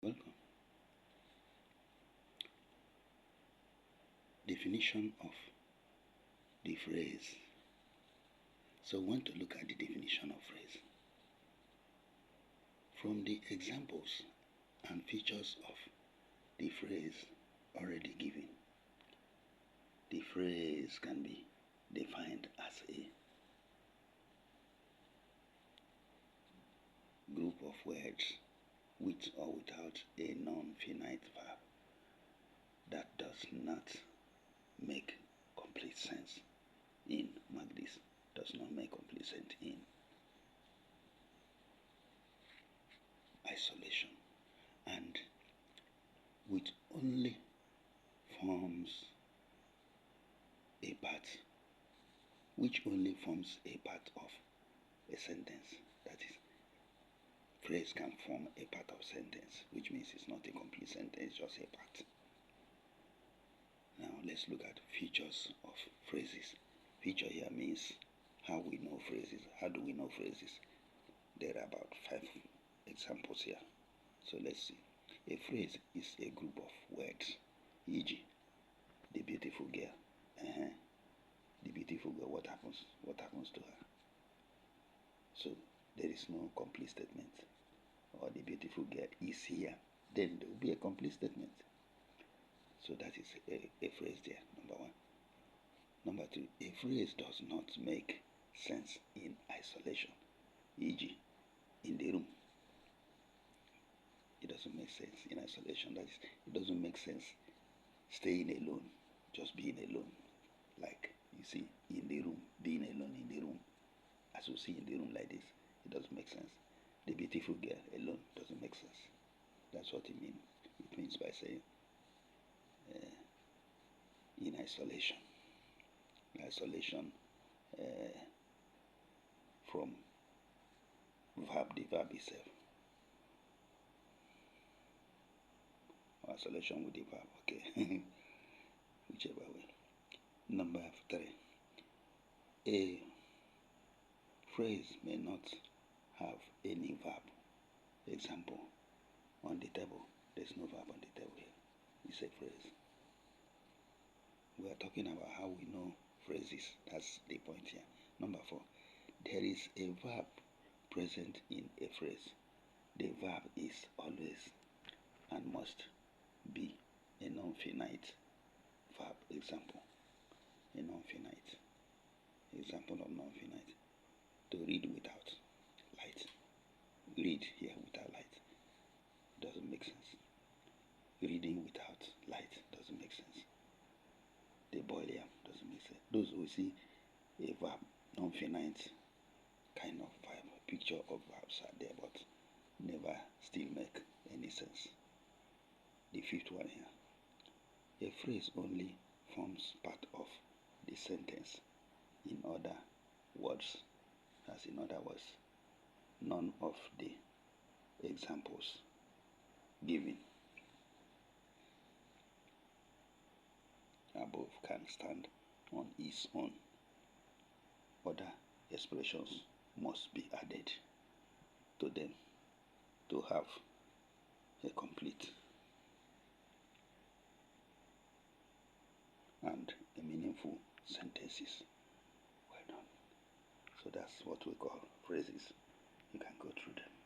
Welcome. Definition of the phrase. So, we want to look at the definition of phrase. From the examples and features of the phrase already given, the phrase can be defined as a group of words with or without a non-finite verb that does not make complete sense in, mark this, does not make complete sense in isolation, and which only forms a part of a sentence. That is, phrase can form a part of sentence, which means it's not a complete sentence, just a part. Now let's look at features of phrases. Feature here means how we know phrases. How do we know phrases? There are about 5 examples here. So let's see. A phrase is a group of words, e.g., the beautiful girl. The beautiful girl, what happens? What happens to her? So there is no complete statement. Or the beautiful girl is here. Then there will be a complete statement. So that is a phrase there, number 1. Number 2, a phrase does not make sense in isolation, e.g., in the room. It doesn't make sense in isolation. That is, it doesn't make sense staying alone, just being alone. Like you see in the room, being alone in the room. As you see in the room like this, it doesn't make sense. The beautiful girl alone doesn't make sense. That's what it means. It means by saying in isolation. Isolation from verb, the verb itself. Isolation with the verb, okay. Whichever way. Number 3. A phrase may not have any verb. Example, on the table. There's no verb on the table here. It's a phrase. We are talking about how we know phrases. That's the point here. Number 4. There is a verb present in a phrase. The verb is always and must be a non-finite verb. Example, a non-finite. Example of non-finite. To read without light. Read here without light. Doesn't make sense. Reading without light doesn't make sense. The boil yam doesn't make sense. Those who see a verb, non-finite kind of vibe, picture of verbs are there, but never still make any sense. The 5th one here. A phrase only forms part of the sentence. In other words, none of the examples given above can stand on its own. Other expressions must be added to them to have a complete and a meaningful sentences. Well done. So that's what we call phrases. You can go through them.